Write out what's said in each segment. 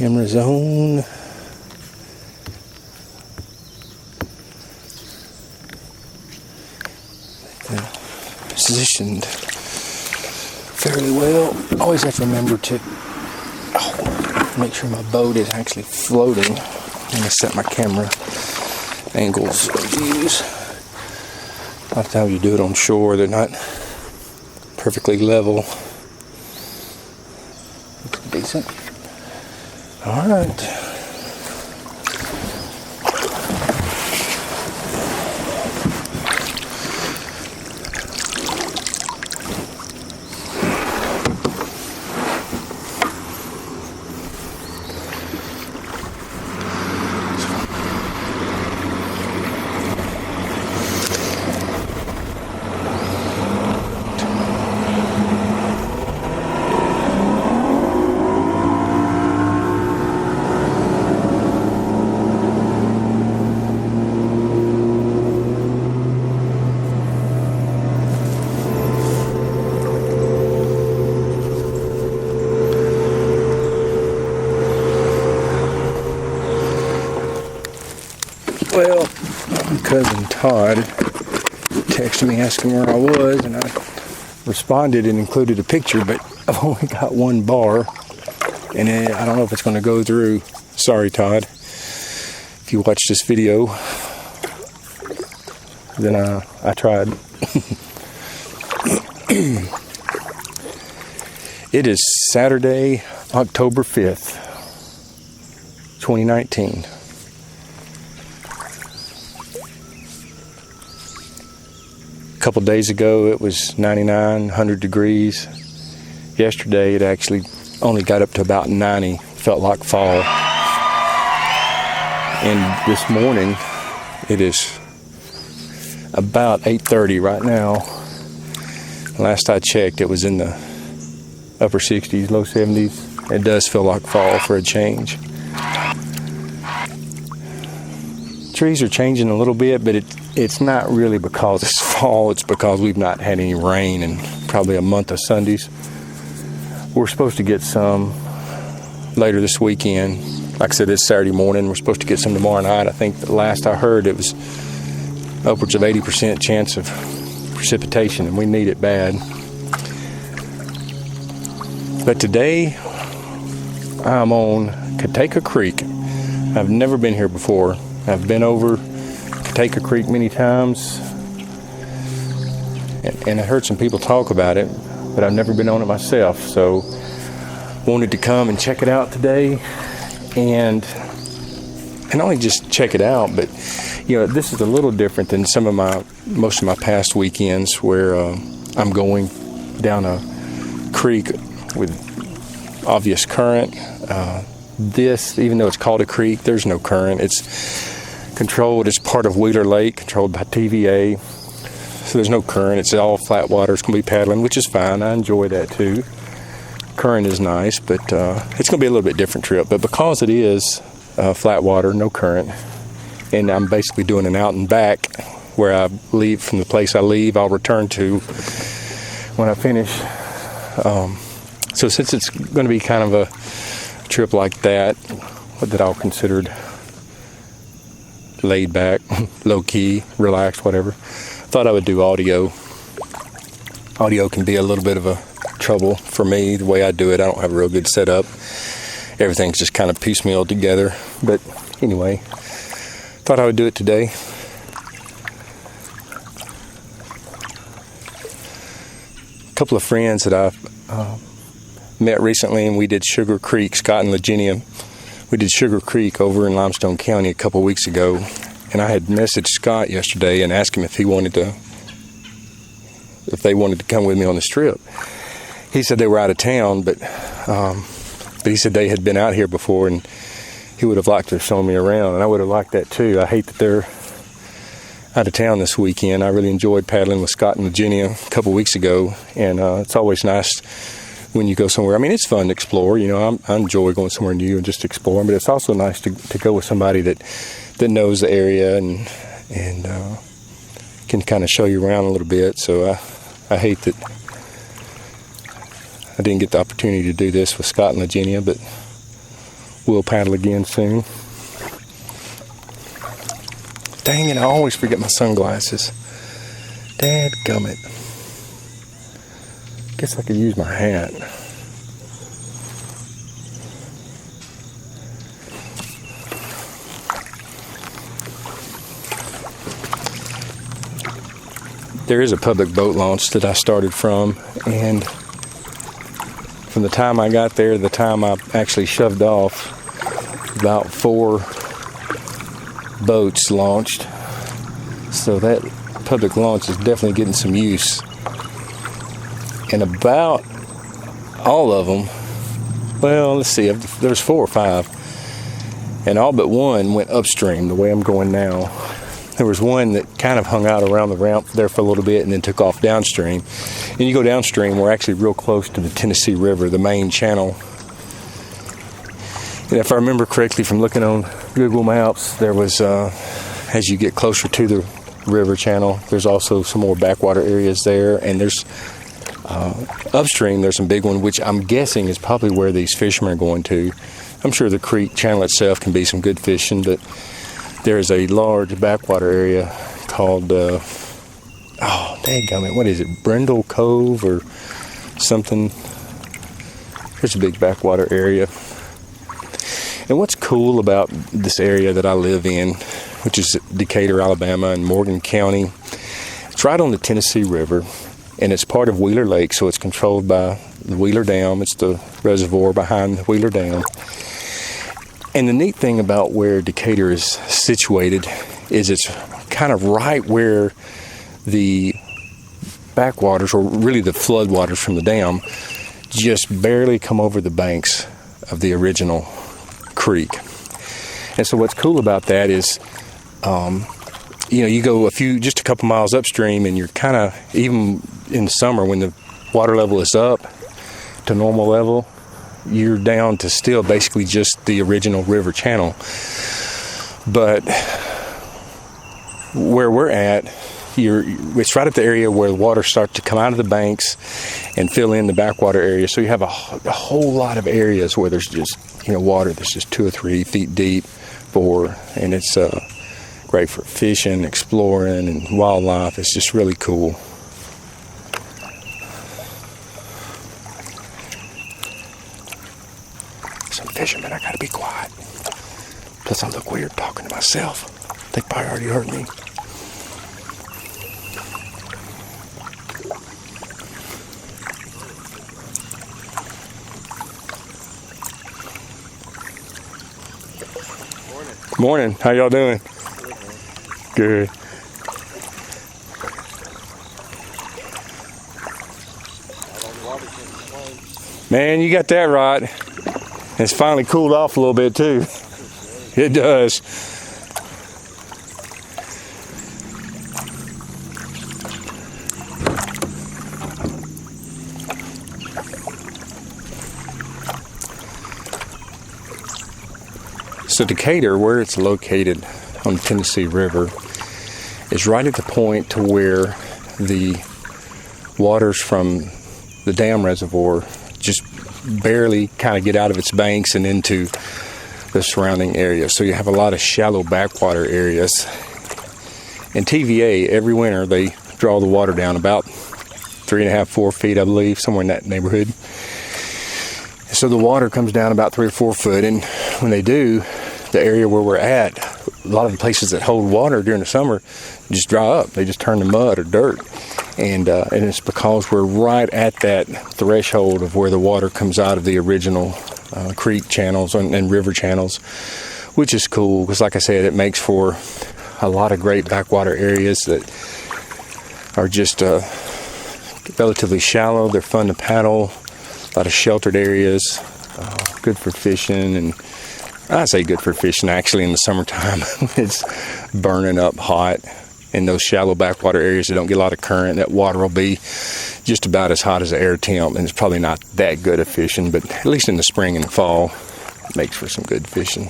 Camera's on. Positioned fairly well. Always have to remember to make sure my boat is actually floating. I'm going to set my camera angles or views. That's how you do it on shore. They're not perfectly level. Looks decent. All right. Well, my cousin Todd texted me asking where I was, and I responded and included a picture, but I've only got one bar, and I don't know if it's going to go through. Sorry, Todd. If you watch this video, then I tried. It is Saturday, October 5th, 2019. A couple days ago it was 99, 100 degrees. Yesterday it actually only got up to about 90. Felt like fall. And this morning it is about 8:30 right now. Last I checked it was in the upper 60s, low 70s. It does feel like fall for a change. Trees are changing a little bit, but it's not really because it's fall. It's because we've not had any rain in probably a month of Sundays. We're supposed to get some later this weekend. Like I said, it's Saturday morning. We're supposed to get some tomorrow night. I think the last I heard it was upwards of 80% chance of precipitation, and we need it bad. But today I'm on Cotaco Creek. I've never been here before. I've been over Cotaco Creek many times, and I heard some people talk about it, but I've never been on it myself, so wanted to come and check it out today, and not only just check it out, but you know, this is a little different than most of my past weekends where I'm going down a creek with obvious current. This, even though it's called a creek, there's no current. It's controlled, it's part of Wheeler Lake, controlled by TVA. So there's no current, it's all flat water. It's going to be paddling, which is fine. I enjoy that too. Current is nice, but it's going to be a little bit different trip. But because it is flat water, no current, and I'm basically doing an out and back where I leave from the place I leave, I'll return to when I finish. So since it's going to be kind of a trip like that I'll consider laid back, low key, relaxed, whatever, thought I would do audio. Audio can be a little bit of a trouble for me the way I do it. I don't have a real good setup. Everything's just kind of piecemeal together. But anyway, thought I would do it today. A couple of friends that I've met recently, and we did Sugar Creek, Scott and Virginia. We did Sugar Creek over in Limestone County a couple weeks ago, and I had messaged Scott yesterday and asked him if they wanted to come with me on this trip. He said they were out of town, but he said they had been out here before, and he would have liked to have shown me around, and I would have liked that too. I hate that they're out of town this weekend. I really enjoyed paddling with Scott and Virginia a couple weeks ago, and it's always nice when you go somewhere. I mean, it's fun to explore. You know, I enjoy going somewhere new and just exploring, but it's also nice to go with somebody that knows the area and can kind of show you around a little bit. So I hate that I didn't get the opportunity to do this with Scott and Virginia, but We'll paddle again soon. Dang it, I always forget my sunglasses. Dadgummit. Guess I could use my hat. There is a public boat launch that I started from, and from the time I got there to the time I actually shoved off, about 4 boats launched. So that public launch is definitely getting some use. And about all of them, well, let's see, there's 4 or 5, and all but one went upstream the way I'm going now. There was one that kind of hung out around the ramp there for a little bit and then took off downstream. And you go downstream, we're actually real close to the Tennessee River, the main channel. And if I remember correctly from looking on Google Maps, there was, as you get closer to the river channel, there's also some more backwater areas there. And there's, upstream, there's some big one, which I'm guessing is probably where these fishermen are going to. I'm sure the creek channel itself can be some good fishing, but there's a large backwater area called, dadgummit, what is it, Brindle Cove or something? There's a big backwater area. And what's cool about this area that I live in, which is Decatur, Alabama, and Morgan County, it's right on the Tennessee River, and it's part of Wheeler Lake, so it's controlled by the Wheeler Dam. It's the reservoir behind the Wheeler Dam. And the neat thing about where Decatur is situated is it's kind of right where the backwaters, or really the floodwaters from the dam, just barely come over the banks of the original creek. And so what's cool about that is, you go just a couple miles upstream, and you're kind of, even in the summer when the water level is up to normal level, you're down to still basically just the original river channel. But where we're at, it's right at the area where the water starts to come out of the banks and fill in the backwater area. So you have a whole lot of areas where there's just water that's just 2 or 3 feet deep, and it's great for fishing, exploring, and wildlife. It's just really cool. Some fishermen, I gotta be quiet. Plus I look weird talking to myself. They probably already heard me. Morning. How y'all doing? Good. Man, you got that right. It's finally cooled off a little bit too. It does. So Decatur, where it's located on the Tennessee River, is right at the point to where the waters from the dam reservoir just barely kind of get out of its banks and into the surrounding area. So you have a lot of shallow backwater areas. And TVA, every winter, they draw the water down about 3.5, 4 feet, I believe, somewhere in that neighborhood. So the water comes down about 3 or 4 foot, and when they do, the area where we're at, a lot of the places that hold water during the summer just dry up. They just turn to mud or dirt. And it's because we're right at that threshold of where the water comes out of the original creek channels and river channels, which is cool because, like I said, it makes for a lot of great backwater areas that are just relatively shallow. They're fun to paddle, a lot of sheltered areas, good for fishing. And I say good for fishing, actually, in the summertime. It's burning up hot. In those shallow backwater areas that don't get a lot of current, that water will be just about as hot as the air temp, and it's probably not that good at fishing, but at least in the spring and fall, it makes for some good fishing.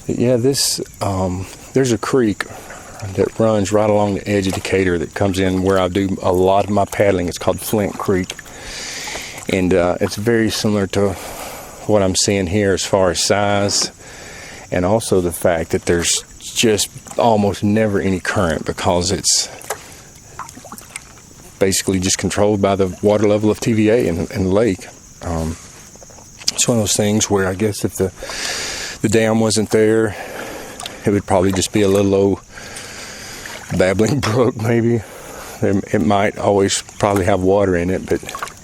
But yeah, there's a creek that runs right along the edge of Decatur that comes in where I do a lot of my paddling. It's called Flint Creek, and it's very similar to what I'm seeing here as far as size, and also the fact that there's just almost never any current because it's basically just controlled by the water level of TVA in the lake. It's one of those things where I guess if the dam wasn't there, it would probably just be a little old babbling brook maybe. It might always probably have water in it, but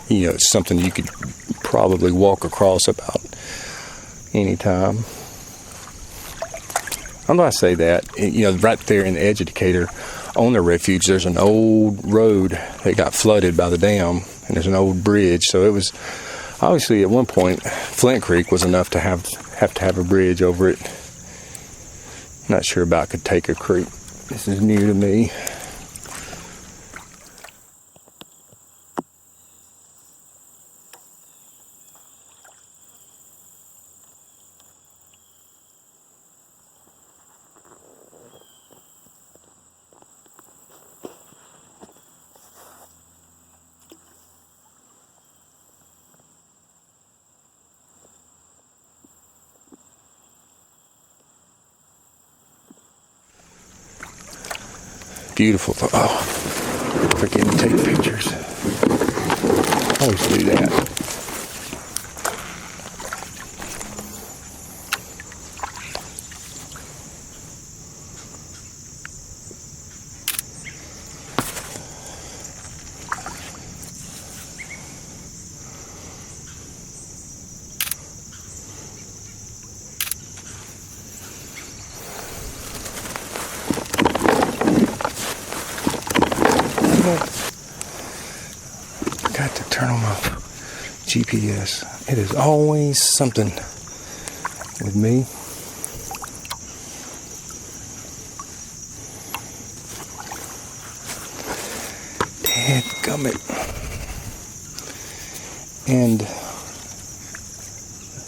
you know, it's something you could probably walk across about any time. How do I say that? You know, right there in the edge of Decatur, on the refuge, there's an old road that got flooded by the dam, and there's an old bridge. So it was obviously at one point Flint Creek was enough to have to have a bridge over it. Not sure about Cotaco Creek. This is new to me. Beautiful. Oh, forgetting to take pictures. Always do that. Got to turn on my GPS. It is always something with me. Dadgummit. And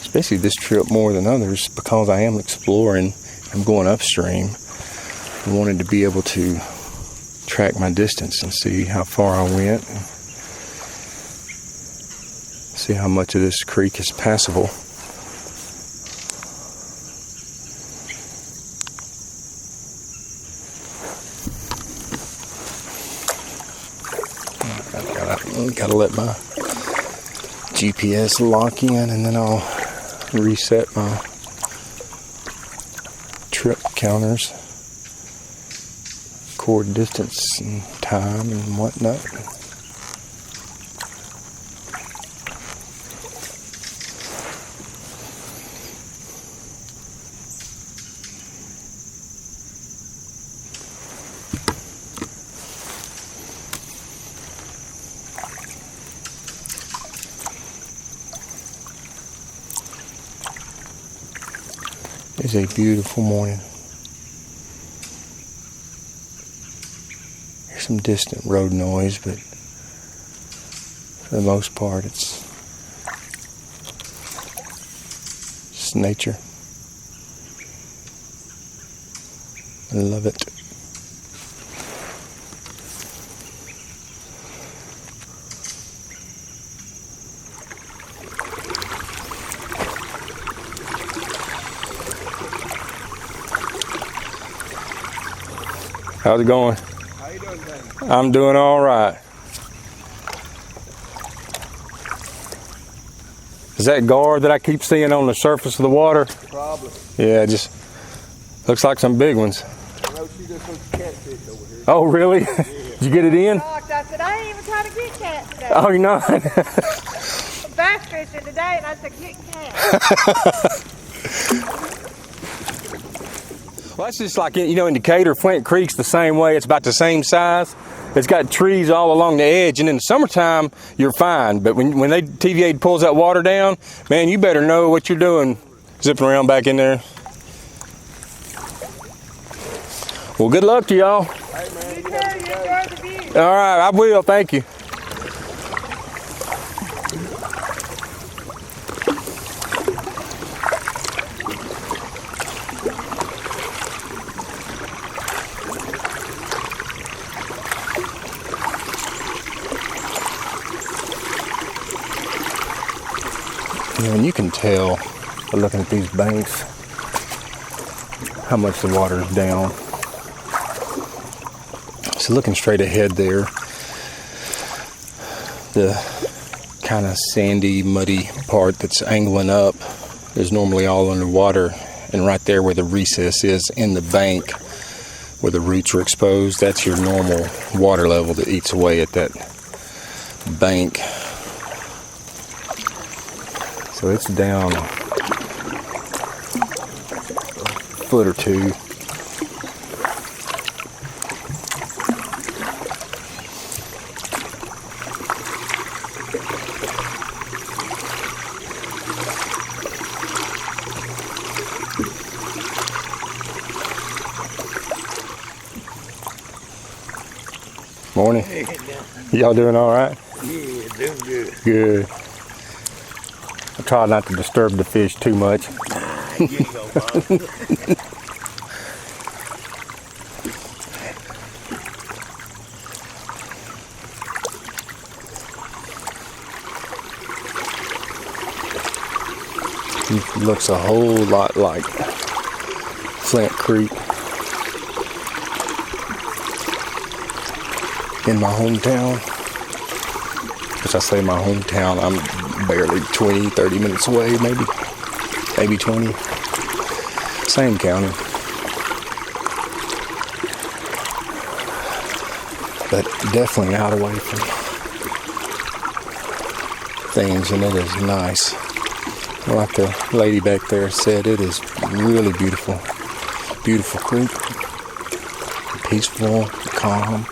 especially this trip more than others, because I am exploring, I'm going upstream. I wanted to be able to track my distance and see how far I went, and see how much of this creek is passable. Gotta let my GPS lock in, and then I'll reset my trip counters, record distance and time and whatnot. It's a beautiful morning. There's some distant road noise, but for the most part it's just nature. I love it. How's it going? How you doing, Ben? I'm doing all right. Is that gar that I keep seeing on the surface of the water? Probably. Yeah, just looks like some big ones. I know she just wants catfish over here. Oh, really? Yeah. Did you get it in? I said, I ain't even trying to get cats today. Oh, you're not? Bass fishing today, and I said, getting cats. Well, that's just like, you know, in Decatur, Flint Creek's the same way. It's about the same size. It's got trees all along the edge, and in the summertime, you're fine. But when TVA pulls that water down, man, you better know what you're doing zipping around back in there. Well, good luck to y'all. Hey, man, You too, you enjoy the view. All right, I will. Thank you. And you can tell by looking at these banks how much the water is down. So looking straight ahead there, the kind of sandy, muddy part that's angling up is normally all underwater. And right there where the recess is in the bank, where the roots are exposed, that's your normal water level that eats away at that bank. So it's down a foot or two. Morning. Y'all doing all right? Yeah, doing good. Good. I try not to disturb the fish too much. You ain't gonna bother. It looks a whole lot like Flint Creek in my hometown. As I say my hometown, I'm barely 20, 30 minutes away, maybe 20. Same county. But definitely out away from things, and it is nice. Like the lady back there said, it is really beautiful. Beautiful creek. Peaceful, calm.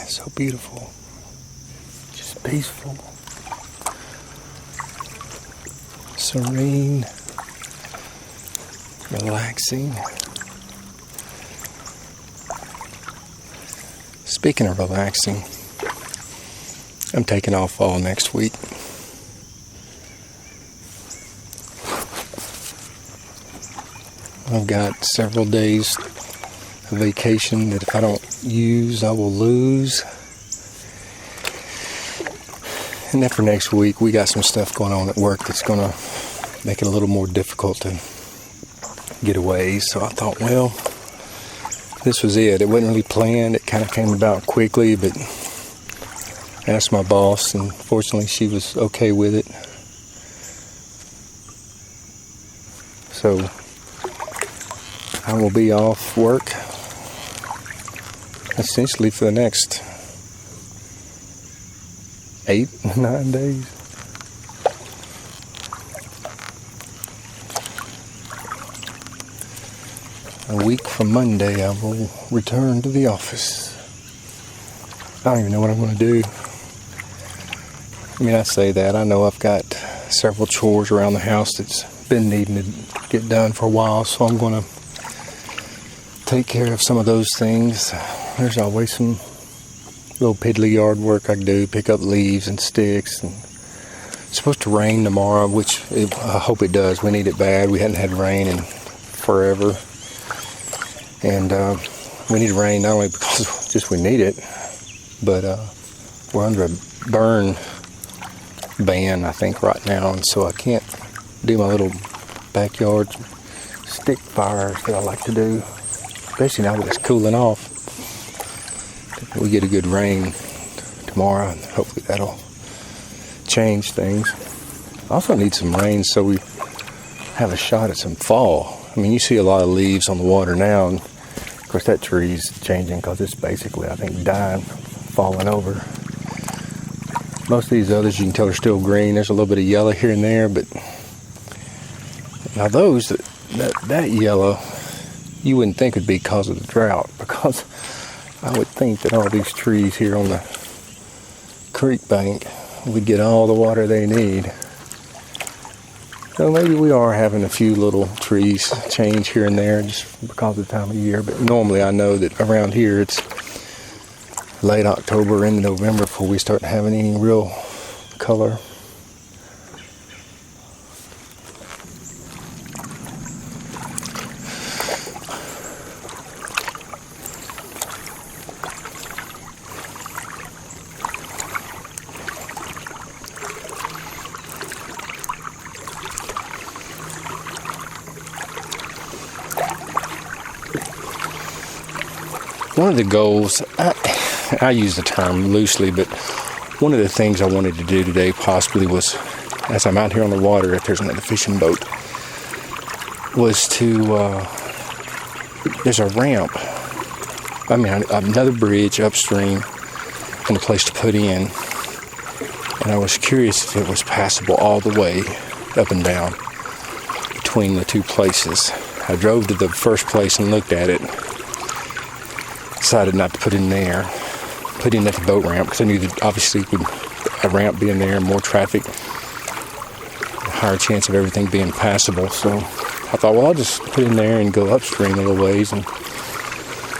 So beautiful, just peaceful, serene, relaxing. Speaking of relaxing, I'm taking off all next week. I've got several days of vacation that if I don't use, I will lose. And then for next week, we got some stuff going on at work that's going to make it a little more difficult to get away. So I thought, well, this was it. It wasn't really planned. It kind of came about quickly, but I asked my boss, and fortunately she was okay with it. So I will be off work essentially for the next 8-9 days. A week from Monday, I will return to the office. I don't even know what I'm going to do. I mean, I say that. I know I've got several chores around the house that's been needing to get done for a while, so I'm going to take care of some of those things. There's always some little piddly yard work I can do, pick up leaves and sticks. And it's supposed to rain tomorrow, which I hope it does. We need it bad. We hadn't had rain in forever. And we need rain not only because just we need it, but we're under a burn ban, I think, right now. And so I can't do my little backyard stick fires that I like to do, especially now that it's cooling off. We get a good rain tomorrow, and hopefully that'll change things. Also need some rain so we have a shot at some fall. I mean, you see a lot of leaves on the water now, and of course that tree's changing because it's basically, I think, dying, falling over. Most of these others you can tell are still green. There's a little bit of yellow here and there, but now those, that yellow, you wouldn't think would be because of the drought, because I would think that all these trees here on the creek bank would get all the water they need. So maybe we are having a few little trees change here and there just because of the time of year, but normally I know that around here it's late October into November before we start having any real color. One of the goals, I use the term loosely, but one of the things I wanted to do today possibly was, as I'm out here on the water, if there's another fishing boat, was to, there's a ramp, another bridge upstream and a place to put in. And I was curious if it was passable all the way up and down between the two places. I drove to the first place and looked at it. Decided not to put in there, put in at the boat ramp, because I knew that obviously with a ramp being there, more traffic, a higher chance of everything being passable. So I thought, well, I'll just put in there and go upstream a little ways and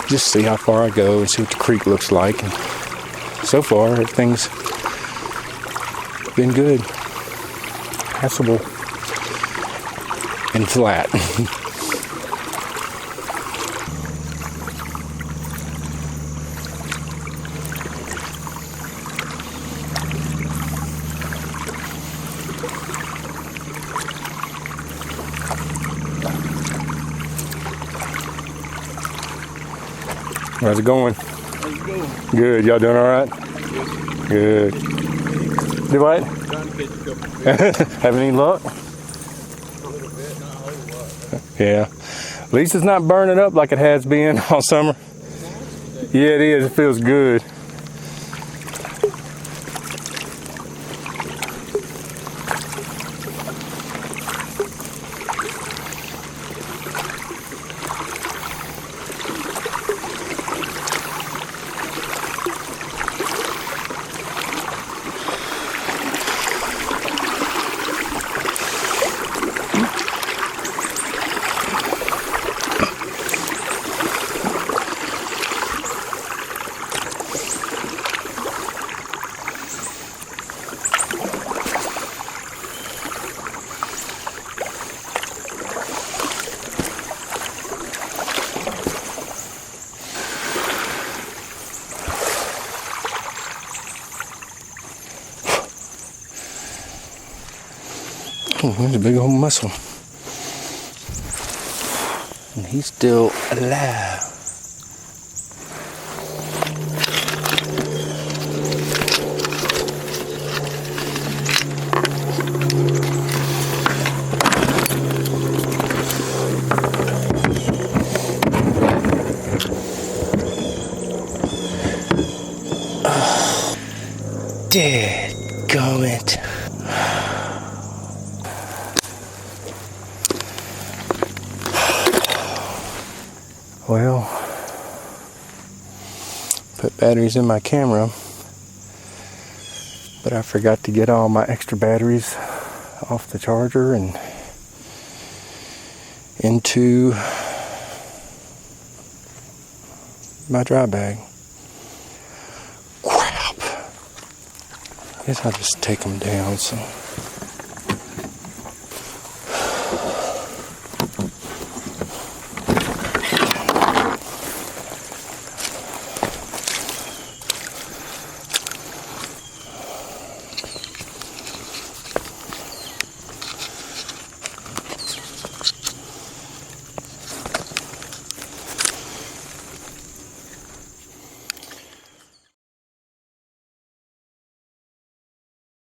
just see how far I go and see what the creek looks like. And so far, everything's been good, passable, and flat. How's it going? How's it going? Good. Y'all doing all right? Good. Do what? Trying to catch a couple fish. Having any luck? A little bit, not a whole lot. Yeah. At least it's not burning up like it has been all summer. Yeah, it is. It feels good. Oh, there's a big old mussel. And he's still alive. Dadgummit. Well, put batteries in my camera, but I forgot to get all my extra batteries off the charger and into my dry bag. Crap. I guess I'll just take them down. So